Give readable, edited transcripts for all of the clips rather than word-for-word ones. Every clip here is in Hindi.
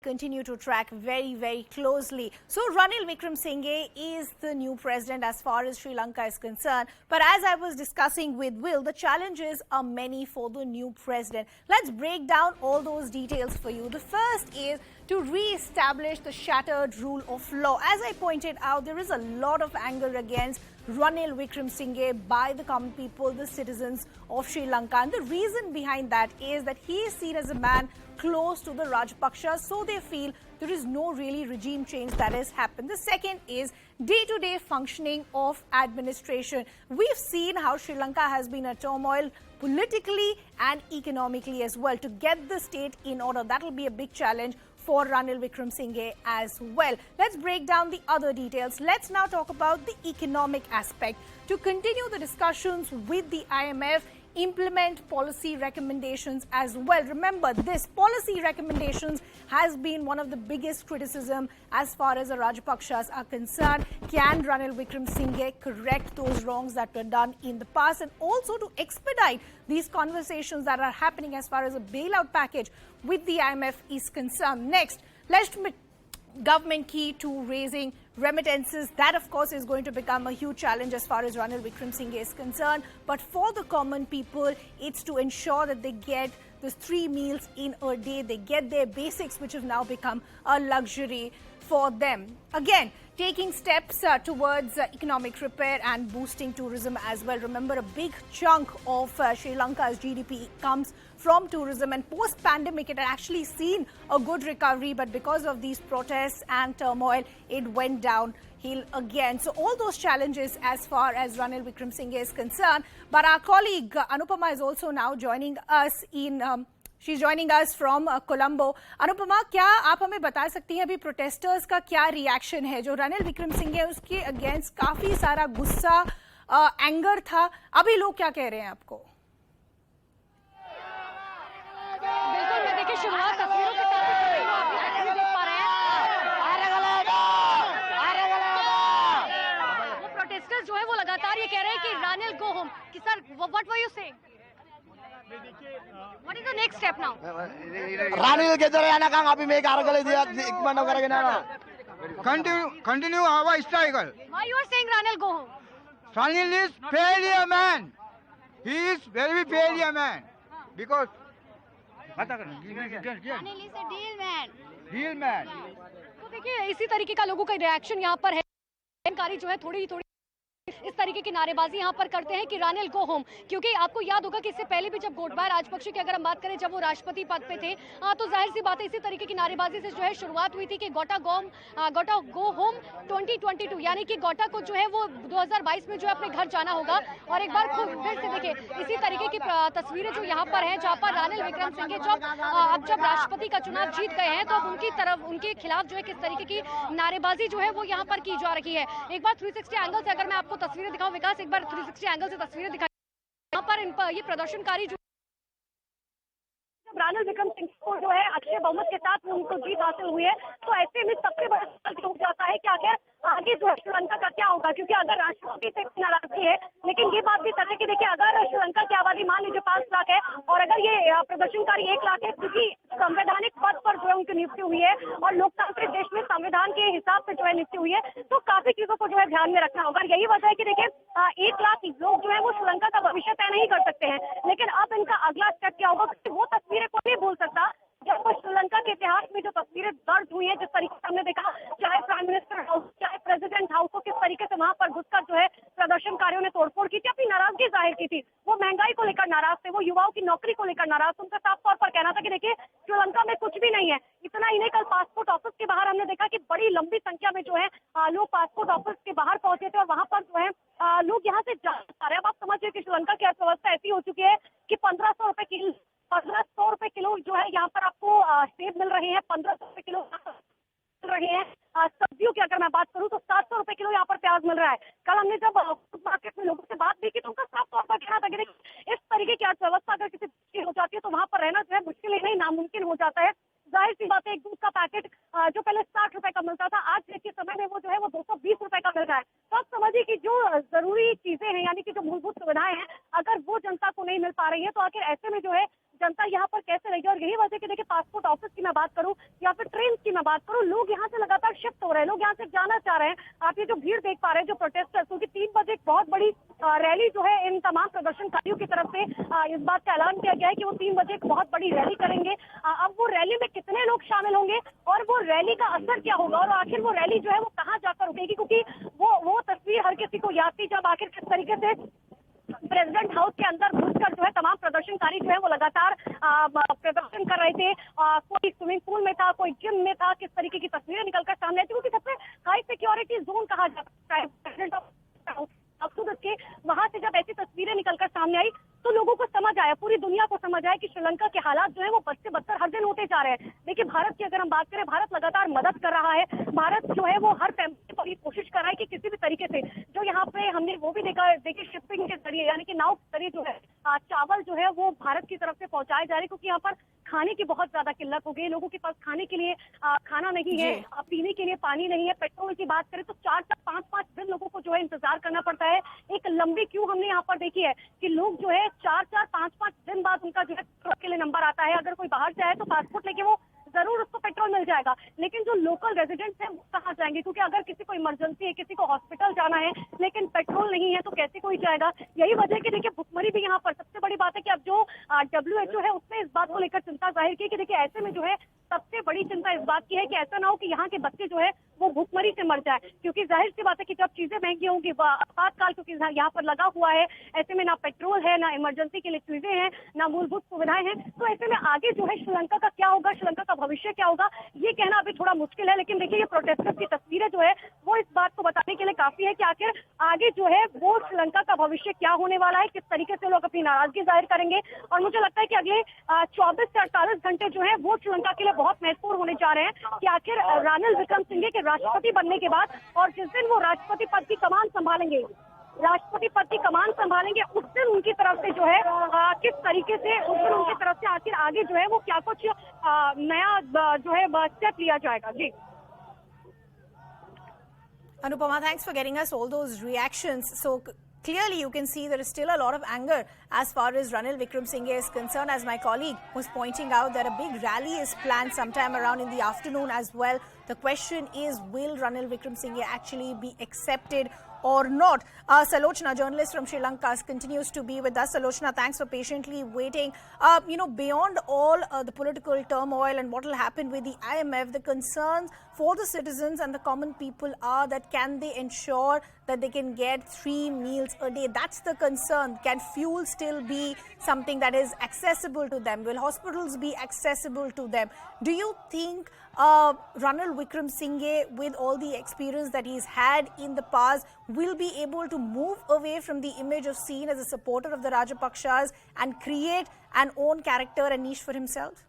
Continue to track very closely. So Ranil Wickremesinghe is the new president as far as Sri Lanka is concerned. But as I was discussing with Will, the challenges are many for the new president. Let's break down all those details for you. The first is to re-establish the shattered rule of law. As I pointed out, there is a lot of anger against Ranil Wickremesinghe by the common people, the citizens of Sri Lanka. And the reason behind that is that he is seen as a man close to the Rajapakshas, so they feel there is no really regime change that has happened. The second is day-to-day functioning of administration. We've seen how Sri Lanka has been a turmoil politically and economically as well. To get the state in order, that will be a big challenge for Ranil Wickremesinghe as well. Let's break down the other details. Let's now talk about the economic aspect. To continue the discussions with the IMF, implement policy recommendations as well. Remember, this policy recommendations has been one of the biggest criticism as far as the Rajapakshas are concerned. Can Ranil Wickremesinghe correct those wrongs that were done in the past, and also to expedite these conversations that are happening as far as a bailout package with the IMF is concerned? Next, legitimate government key to raising remittances. That, of course, is going to become a huge challenge as far as Ranil Wickremesinghe is concerned. But for the common people, it's to ensure that they get those 3 meals in a day. They get their basics, which have now become a luxury for them. Again, taking steps towards economic repair and boosting tourism as well. Remember, a big chunk of Sri Lanka's GDP comes from tourism, and post-pandemic it had actually seen a good recovery, but because of these protests and turmoil, it went downhill again. So all those challenges as far as Ranil Wickremesinghe is concerned. But our colleague Anupama is also now joining us She's joining us from Colombo. Anupama, क्या आप हमें बता सकती हैं अभी प्रोटेस्टर्स का क्या रिएक्शन है? जो रनिल विक्रमसिंघे उसके अगेंस्ट काफी सारा गुस्सा, एंगर था, अभी लोग क्या कह रहे हैं आपको? बिल्कुल, मैं देखिए शुरुआत तस्वीरों के साथ देख पा रहे हैं। वो प्रोटेस्टर्स जो है वो लगातार ये कह रहे हैं कि रानिल गो होम। कि sir, what were you saying? What is the next step now? Ranil के जरा आना काम अभी मैं कारगले दिया एक महीना करेंगे ना continue our struggle. Why you are saying Ranil go home? Ranil is failure man. He is very failure man because Ranil is a deal man. Deal man. तो देखिए इसी तरीके का लोगों का रिएक्शन यहाँ पर है। जानकारी जो है थोड़ी इस तरीके की नारेबाजी यहाँ पर करते हैं कि रानिल गो होम, क्योंकि आपको याद होगा कि इससे पहले भी जब गोटाबाया राजपक्षे की अगर हम बात करें, जब वो राष्ट्रपति पद पे थे, तो जाहिर सी बात है इसी तरीके की नारेबाजी से जो है शुरुआत हुई थी कि गोटा गो होम 2022, यानी कि गोटा को जो है वो 2022 में जो है अपने घर जाना होगा। और एक बार खुद फिर से देखिए इसी तरीके की तस्वीरें जो यहाँ पर है, जहाँ पर रानिल विक्रमसिंघे जब राष्ट्रपति का चुनाव जीत गए हैं, तो अब उनके खिलाफ जो है किस तरीके की नारेबाजी जो है वो यहाँ पर की जा रही है। एक बार 360 एंगल से अगर मैं आपको तस्वीरें दिखाऊं, विकास एक बार 360 एंगल से तस्वीरें दिखाई। यहाँ पर ये प्रदर्शनकारी जो रानिल विक्रमसिंघे को जो है अच्छे बहुमत के साथ उनको जीत हासिल हुई है, तो ऐसे में सबसे बड़ा सवाल उठ जाता है कि आखिर आगे जो है श्रीलंका का क्या होगा, क्योंकि अगर राष्ट्रपति से नाराजगी है, लेकिन ये बात भी सच है कि देखिए अगर श्रीलंका की आबादी मान लीजिए 5 लाख है और अगर ये प्रदर्शनकारी 1 लाख है, क्योंकि संवैधानिक पद पर जो है उनकी नियुक्ति हुई है और लोकतांत्रिक देश में संविधान के हिसाब से जो है नियुक्ति हुई है, तो काफी चीजों को जो है ध्यान में रखना होगा। यही वजह है कि देखिए 1 लाख लोग जो है वो श्रीलंका का भविष्य तय नहीं कर सकते हैं, लेकिन अब इनका अगला स्टेप क्या होगा, वो तस्वीरें को नहीं भूल सकता जब श्रीलंका के इतिहास में जो तस्वीरें दर्ज हुई है, जिस तरीके से हमने देखा, चाहे प्राइम मिनिस्टर हाउस, चाहे प्रेसिडेंट हाउस को किस तरीके से वहां पर घुसकर जो है प्रदर्शनकारियों ने तोड़फोड़ की थी, अपनी नाराजगी जाहिर की थी। वो महंगाई को लेकर नाराज थे, वो युवाओं की नौकरी को लेकर नाराज थे। उनका साफ तौर पर कहना था कि देखिए श्रीलंका में कुछ भी नहीं है। इतना ही नहीं, कल पासपोर्ट ऑफिस के बाहर हमने देखा कि बड़ी लंबी संख्या में जो है लोग पासपोर्ट ऑफिस के बाहर पहुंचे थे और वहां पर जो है लोग यहाँ से जा रहे हैं। अब आप समझिए कि श्रीलंका की अर्थव्यवस्था ऐसी हो चुकी है कि 1500 रुपए किलो जो है यहाँ पर आपको सेब मिल रहे हैं, 1500 रुपए किलो मिल रहे हैं। सब्जियों की अगर मैं बात करूं तो 700 रुपए किलो यहाँ पर प्याज मिल रहा है। कल हमने जब मार्केट में लोगों से बात भी की तो उनका साफ तौर पर कहना था कि इस तरीके की अर्थव्यवस्था अगर किसी की हो जाती है तो वहां पर रहना जो है मुश्किल ही नहीं नामुमकिन हो जाता है। जाहिर सी बात है, एक दूध का पैकेट जो पहले 60 रुपए का मिलता था, आज के समय में वो जो है वो 220 रुपए का मिल रहा है। तो आप समझिए कि जो जरूरी चीजें हैं, यानी कि जो मूलभूत सुविधाएं हैं, अगर वो जनता को नहीं मिल पा रही है, तो आखिर ऐसे में जो है जनता यहाँ पर कैसे रहेगी। और यही वजह कि देखिए पासपोर्ट ऑफिस की मैं बात करूँ या फिर ट्रेन की मैं बात करूँ, लोग यहाँ से लगातार शिफ्ट हो रहे हैं, लोग यहाँ से जाना चाह रहे हैं। आप ये जो भीड़ देख पा रहे हैं जो प्रोटेस्टर्स, क्योंकि 3 बजे एक बहुत बड़ी रैली जो है इन तमाम प्रदर्शनकारियों की तरफ से इस बात का ऐलान किया गया है कि वो 3 बजे एक बहुत बड़ी रैली करेंगे। अब वो रैली में कितने लोग शामिल होंगे और वो रैली का असर क्या होगा और आखिर वो रैली जो है वो कहाँ जाकर रुकेगी, क्योंकि वो तस्वीर हर किसी को याद थी जब आखिर किस तरीके से प्रेसिडेंट हाउस के अंदर घुसकर जो है तमाम प्रदर्शनकारी जो है वो लगातार प्रदर्शन कर रहे थे। कोई स्विमिंग पूल में था, कोई जिम में था, किस तरीके की तस्वीरें निकलकर सामने आई थी, क्योंकि सबसे हाई सिक्योरिटी जोन कहा जाता है प्रेसिडेंट हाउस के। वहां से जब ऐसी तस्वीरें निकलकर सामने आई तो लोगों को समझ आया, पूरी दुनिया को समझ आया कि श्रीलंका के हालात जो है वो बद से बदतर हर दिन होते जा रहे हैं। देखिए भारत की अगर हम बात करें, भारत लगातार मदद कर रहा है। भारत जो है वो हर पैमाने पर कोशिश कर रहा है कि किसी भी तरीके से जो यहाँ पे हमने वो भी देखा, देखिए शिपिंग के जरिए यानी कि नाव के जरिए जो है चावल जो है वो भारत की तरफ से पहुंचाए जा रहे हैं, क्योंकि यहाँ पर खाने की बहुत ज्यादा किल्लत हो गई है। लोगों के पास खाने के लिए खाना नहीं है, पीने के लिए पानी नहीं है। पेट्रोल की बात करें तो 4-5 दिन लोगों को जो है इंतजार करना पड़ता है। एक लंबी क्यू हमने यहाँ पर देखी है कि लोग जो है 4-5 दिन बाद उनका जो है पेट्रोल के लिए नंबर आता है। अगर कोई बाहर जाए तो पासपोर्ट लेके वो जरूर उसको पेट्रोल मिल जाएगा, लेकिन जो लोकल रेजिडेंट्स हैं वो कहाँ जाएंगे, क्योंकि अगर किसी को इमरजेंसी है, किसी को हॉस्पिटल जाना है लेकिन पेट्रोल नहीं है तो कैसे कोई जाएगा। यही वजह है कि देखिए भुखमरी भी यहाँ पर सबसे बड़ी बात है कि अब जो WHO है उसने इस बात को लेकर चिंता जाहिर की कि देखिए ऐसे में जो है सबसे बड़ी चिंता इस बात की है कि ऐसा ना हो कि यहाँ के बच्चे जो है वो भूखमरी से मर जाए, क्योंकि जाहिर सी बात है कि जब चीजें महंगी होंगी, आपातकाल क्योंकि यहाँ पर लगा हुआ है, ऐसे में ना पेट्रोल है, ना इमरजेंसी के लिए चीजें हैं, ना मूलभूत सुविधाएं हैं, तो ऐसे में आगे जो है श्रीलंका का क्या होगा, श्रीलंका का भविष्य क्या होगा, ये कहना अभी थोड़ा मुश्किल है। लेकिन देखिए ये प्रोटेस्टर्स की तस्वीरें जो है वो इस बात को बताने के लिए काफी है कि आखिर आगे जो है वो श्रीलंका का भविष्य क्या होने वाला है, किस तरीके से लोग अपनी नाराजगी जाहिर करेंगे। और मुझे लगता है कि अगले 24 से 48 घंटे जो है वो श्रीलंका के लिए बहुत महत्वपूर्ण होने जा रहे हैं कि आखिर रानिल विक्रमसिंघे के राष्ट्रपति बनने के बाद और जिस दिन वो राष्ट्रपति पद की कमान संभालेंगे उस दिन उनकी तरफ से जो है किस तरीके से उस दिन उनकी तरफ से आखिर आगे जो है वो क्या कुछ नया जो है स्टेप लिया जाएगा। जी Anupama, thanks for getting us all those reactions. So clearly you can see there is still a lot of anger as far as Ranil Wickremesinghe is concerned, as my colleague was pointing out that a big rally is planned sometime around in the afternoon as well. The question is, will Ranil Wickremesinghe actually be accepted or not? Salochna, journalist from Sri Lanka, continues to be with us. Salochna, thanks for patiently waiting. Beyond all the political turmoil and what will happen with the IMF, the concerns for the citizens and the common people are that can they ensure that they can get 3 meals a day? That's the concern. Can fuel still be something that is accessible to them? Will hospitals be accessible to them? Do you think Ranil Wickremesinghe, with all the experience that he's had in the past, will be able to move away from the image of seen as a supporter of the Rajapakshas and create an own character and niche for himself?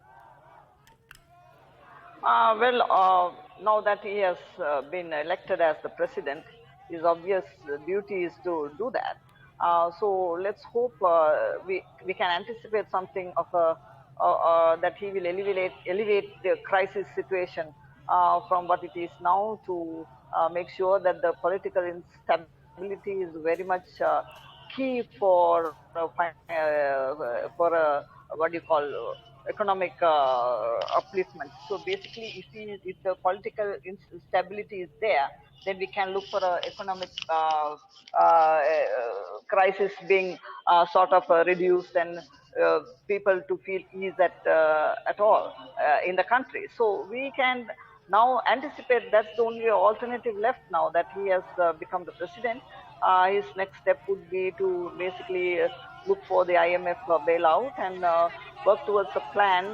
Now that he has been elected as the president, his obvious duty is to do that. So let's hope we can anticipate something of that he will elevate the crisis situation from what it is now to make sure that the political instability is very much key for what do you call economic upliftment. So basically, if the political instability is there, then we can look for an economic crisis being sort of reduced and people to feel ease at all in the country. So we can now anticipate that's the only alternative left now that he has become the president. His next step would be to basically look for the IMF bailout and work towards a plan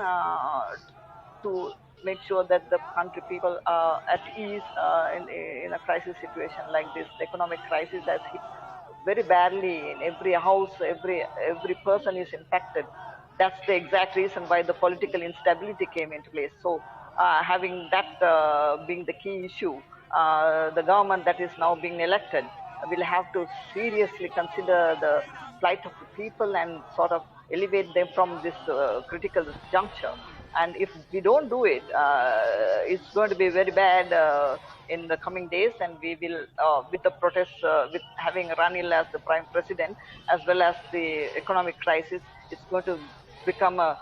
to make sure that the country people are at ease in a crisis situation like this. The economic crisis has hit very badly in every house, every person is impacted. That's the exact reason why the political instability came into place. So having that being the key issue, the government that is now being elected will have to seriously consider the plight of the people and sort of elevate them from this critical juncture. And if we don't do it, it's going to be very bad in the coming days, and we will, with the protests, with having Ranil as the prime president, as well as the economic crisis, it's going to become a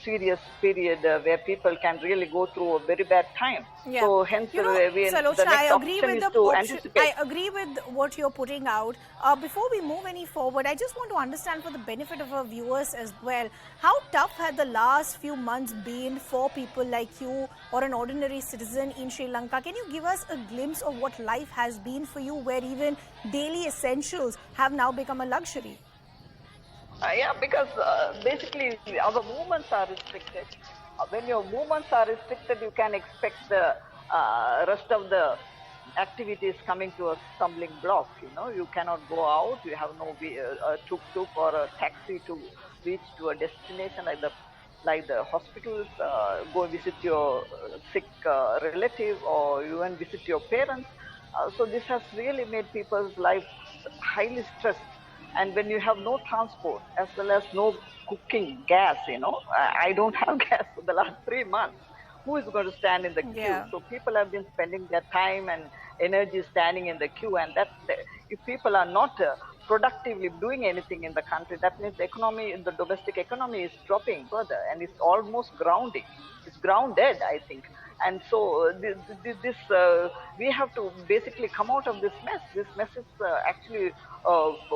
serious period where people can really go through a very bad time. Yeah. So hence the Salochna, next option is to anticipate. I agree with what you're putting out. Before we move any forward, I just want to understand for the benefit of our viewers as well, how tough had the last few months been for people like you or an ordinary citizen in Sri Lanka? Can you give us a glimpse of what life has been for you, where even daily essentials have now become a luxury? Yeah, because basically our movements are restricted. When your movements are restricted, you can expect the rest of the activities coming to a stumbling block. You know, you cannot go out. You have no tuk-tuk or a taxi to reach to a destination like the hospitals. Go visit your sick relative or even visit your parents. So this has really made people's lives highly stressed. And when you have no transport as well as no cooking gas, you know, I don't have gas for the last 3 months. Who is going to stand in the queue? Yeah. So people have been spending their time and energy standing in the queue, and if people are not productively doing anything in the country, that means the economy, the domestic economy is dropping further, and it's almost grounding. It's grounded, I think. And so we have to basically come out of this mess. This mess is actually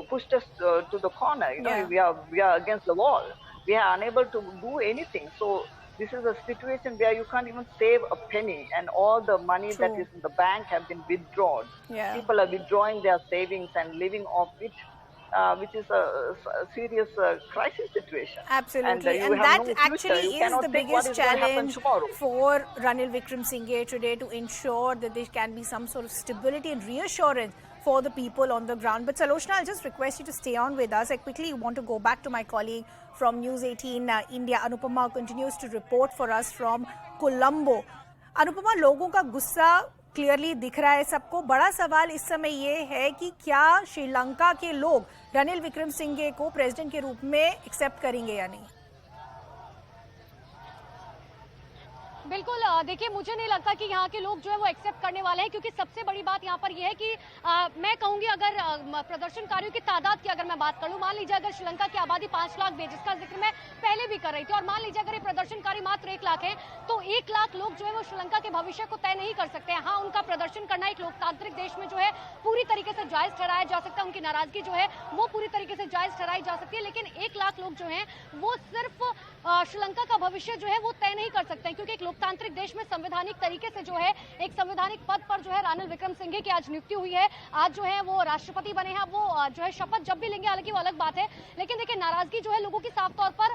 pushed us to the corner. You know, Yeah. we are against the wall. We are unable to do anything. So this is a situation where you can't even save a penny, and all the money that True. is in the bank have been withdrawn. Yeah. People are withdrawing their savings and living off it, which is a serious crisis situation. Absolutely, you and have that no future. actually You is cannot the think what biggest is going to happen challenge tomorrow. for Ranil Wickremesinghe today, to ensure that there can be some sort of stability and reassurance for the people on the ground. But Salochna, I'll just request you to stay on with us. I quickly want to go back to my colleague from News 18 India, Anupama, continues to report for us from Colombo. Anupama, लोगों का गुस्सा क्लियरली दिख रहा है सबको. बड़ा सवाल इस समय ये है कि क्या श्रीलंका के लोग रनिल विक्रमसिंघे को प्रेसिडेंट के रूप में एक्सेप्ट करेंगे या नहीं? बिल्कुल, देखिए मुझे नहीं लगता कि यहाँ के लोग जो है वो एक्सेप्ट करने वाले हैं, क्योंकि सबसे बड़ी बात यहाँ पर यह है कि मैं कहूंगी अगर प्रदर्शनकारियों की तादाद की अगर मैं बात करूं, मान लीजिए अगर श्रीलंका की आबादी 5 लाख भी, जिसका जिक्र मैं पहले भी कर रही थी, और मान लीजिए अगर ये प्रदर्शनकारी मात्र 1 लाख है, तो 1 लाख लोग जो है वो श्रीलंका के भविष्य को तय नहीं कर सकते हैं. हाँ, उनका प्रदर्शन करना एक लोकतांत्रिक देश में जो है पूरी तरीके से जायज ठहराया जा सकता है, उनकी नाराजगी जो है वो पूरी तरीके से जायज ठहराई जा सकती है, लेकिन 1 लाख लोग जो है वो सिर्फ श्रीलंका का भविष्य जो है वो तय नहीं कर सकते हैं, क्योंकि एक लोकतांत्रिक देश में संवैधानिक तरीके से जो है एक संवैधानिक पद पर जो है रानिल विक्रमसिंघे की आज नियुक्ति हुई है. आज जो है वो राष्ट्रपति बने हैं. वो जो है शपथ जब भी लेंगे, हालांकि वो अलग बात है, लेकिन देखिए नाराजगी जो है लोगों की साफ तौर पर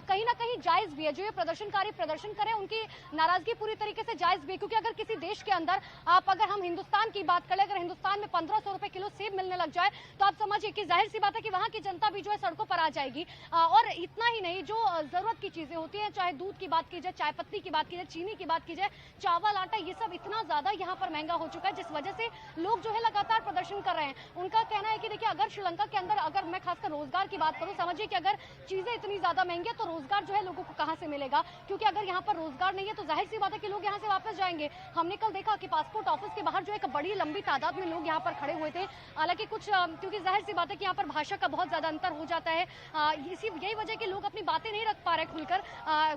कहीं ना कहीं जायज भी है. जो ये प्रदर्शनकारी प्रदर्शन करें, उनकी नाराजगी पूरी तरीके से जायज भी है, क्योंकि अगर किसी देश के अंदर अगर हम हिंदुस्तान की बात करें, अगर हिंदुस्तान में 1500 रुपए किलो सेब मिलने लग जाए, तो आप समझिए कि जाहिर सी बात है कि वहां की जनता भी जो है सड़कों पर आ जाएगी. और इतना ही नहीं, जो जरूरत की चीजें होती हैं, चाहे दूध की बात की जाए, चाय पत्ती की बात की जाए, चीनी की बात की जाए, चावल, आटा, ये सब इतना ज्यादा यहाँ पर महंगा हो चुका है, जिस वजह से लोग जो है लगातार प्रदर्शन कर रहे हैं. उनका कहना है कि देखिए अगर श्रीलंका के अंदर, अगर मैं खासकर रोजगार की बात करूं, समझिए कि अगर चीजें इतनी ज्यादा महंगी है तो रोजगार जो है लोगों को कहां से मिलेगा, क्योंकि अगर यहाँ पर रोजगार नहीं है तो जाहिर सी बात है कि लोग यहाँ से वापस जाएंगे. हमने कल देखा कि पासपोर्ट ऑफिस के बाहर जो एक बड़ी लंबी तादाद में लोग यहाँ पर खड़े हुए थे. हालांकि कुछ क्योंकि जाहिर सी बात है कि यहाँ पर भाषा का बहुत ज्यादा अंतर हो जाता है, यही वजह कि लोग अपनी बातें नहीं रख पा रहे खुलकर,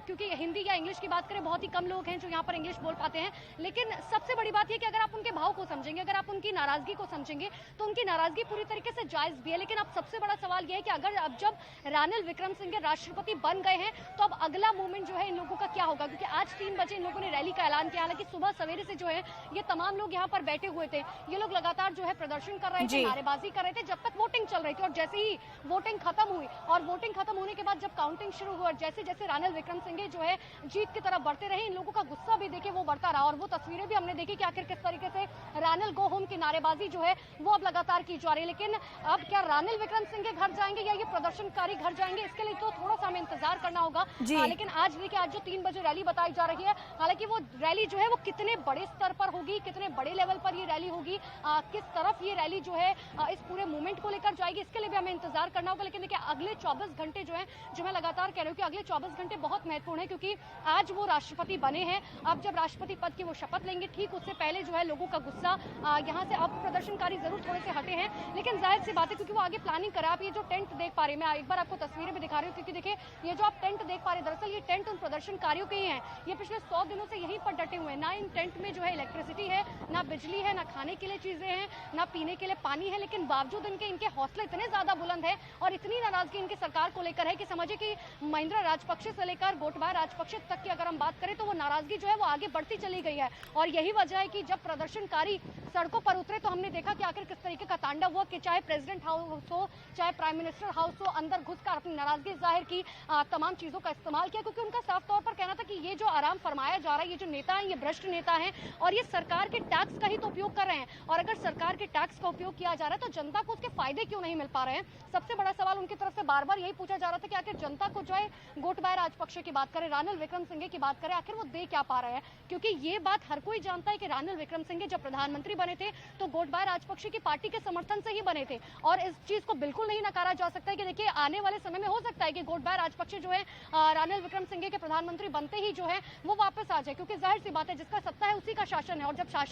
क्योंकि हिंदी या इंग्लिश की बात करें, बहुत ही कम लोग हैं जो यहाँ पर इंग्लिश बोल पाते हैं. लेकिन सबसे बड़ी बात यह कि अगर आप उनके भाव को समझेंगे, अगर आप उनकी नाराजगी को समझेंगे, तो उनकी नाराजगी पूरी तरीके से जायज भी है. लेकिन अब सबसे बड़ा सवाल यह है कि अगर अब जब रानिल विक्रमसिंघे राष्ट्रपति बन गए हैं, तो अब अगला मूवमेंट जो है इन लोगों का क्या होगा, क्योंकि आज 3 बजे इन लोगों ने रैली का ऐलान किया. हालांकि सुबह सवेरे से जो है ये तमाम लोग यहाँ पर बैठे हुए थे. ये लोग लगातार जो है प्रदर्शन कर रहे थे, नारेबाजी कर रहे थे जब तक वोटिंग चल रही थी. और जैसे ही वोटिंग खत्म हुई, और वोटिंग खत्म होने के बाद जब काउंटिंग शुरू हुई, और जैसे जैसे रानिल विक्रमसिंघे जो है जीत की तरफ बढ़ते रहे, इन लोगों का गुस्सा भी देखिए वो बढ़ता रहा. और वो तस्वीरें भी हमने देखी कि आखिर किस तरीके से रानिल गो होम की नारेबाजी जो है वो अब लगातार की जा रही है. लेकिन अब क्या रानिल विक्रमसिंघे घर जाएंगे या ये प्रदर्शनकारी घर जाएंगे, इसके लिए तो थोड़ा सा हमें इंतजार करना होगा. लेकिन आज देखिए, आज जो 3 बजे रैली बताई जा रही है, हालांकि वो रैली जो है वो कितने बड़े स्तर पर होगी, कितने बड़े लेवल पर ये रैली होगी, किस तरफ ये रैली जो है इस पूरे मूवमेंट को लेकर जाएगी, इसके लिए भी हमें इंतजार करना होगा. लेकिन देखिए अगले 24 घंटे जो है, जो मैं लगातार कह रही हूँ कि अगले 24 घंटे बहुत महत्वपूर्ण है, क्योंकि आज वो राष्ट्रपति राष्ट्रपति बने हैं, अब जब राष्ट्रपति पद की वो शपथ लेंगे, ठीक उससे पहले जो है लोगों का गुस्सा यहाँ से, अब प्रदर्शनकारी जरूर थोड़े से हटे हैं, लेकिन जाहिर सी बात है क्योंकि वो आगे प्लानिंग करा। आप ये जो टेंट देख पा रहे हैं, मैं एक बार आपको तस्वीरें भी दिखा रही हूँ, क्योंकि देखिए ये जो आप टेंट देख पा रहे हैं, दरअसल ये टेंट उन प्रदर्शनकारियों के ही हैं। ये पिछले 100 दिनों से यहीं पर डटे हुए हैं। ना इन टेंट में जो है इलेक्ट्रिसिटी है, ना बिजली है, ना खाने के लिए चीजें हैं, ना पीने के लिए पानी है, लेकिन बावजूद इनके हौसले इतने ज्यादा बुलंद है और इतनी नाराजगी इनकी सरकार को लेकर है कि समझिए कि महिंद्रा राजपक्षे से लेकर गोटबाया राजपक्षे तक की अगर हम बात करें तो वो नाराजगी जो है वो आगे बढ़ती चली गई है। और यही वजह है कि जब प्रदर्शनकारी सड़कों पर उतरे तो हमने देखा कि आखिर किस तरीके का तांडव हुआ, कि चाहे प्रेसिडेंट हाउस हो, चाहे प्राइम मिनिस्टर हाउस हो, अंदर घुसकर अपनी नाराजगी जाहिर की, तमाम चीजों का इस्तेमाल किया, क्योंकि उनका साफ तौर पर कहना था कि ये जो आराम फरमाया जा रहा है, ये जो नेता है ये भ्रष्ट नेता है और ये सरकार के टैक्स का ही तो उपयोग कर रहे हैं। और अगर सरकार के टैक्स का उपयोग किया जा रहा है तो जनता को उसके फायदे क्यों नहीं मिल पा रहे हैं। सबसे बड़ा सवाल उनकी तरफ से बार बार यही पूछा जा रहा था कि आखिर जनता को जो है गोटबाया राजपक्षे की बात करें, रानिल विक्रमसिंघे की बात करें, आखिर वो दे क्या पा रहे हैं। क्योंकि ये बात हर कोई जानता है कि रानिल विक्रमसिंघे जब प्रधानमंत्री बने थे तो गोटबाया राजपक्षे की पार्टी के समर्थन से ही बने थे और इस चीज को बिल्कुल नहीं नकारा जा सकता है कि देखिए आने वाले समय में हो सकता है कि गोटबाया राजपक्षे जो है रानिल विक्रमसिंघे के प्रधानमंत्री बनते ही जो है वो वापस आ जाए, क्योंकि जाहिर सी बात है जिसका सत्ता है उसी का शासन है और जब शासन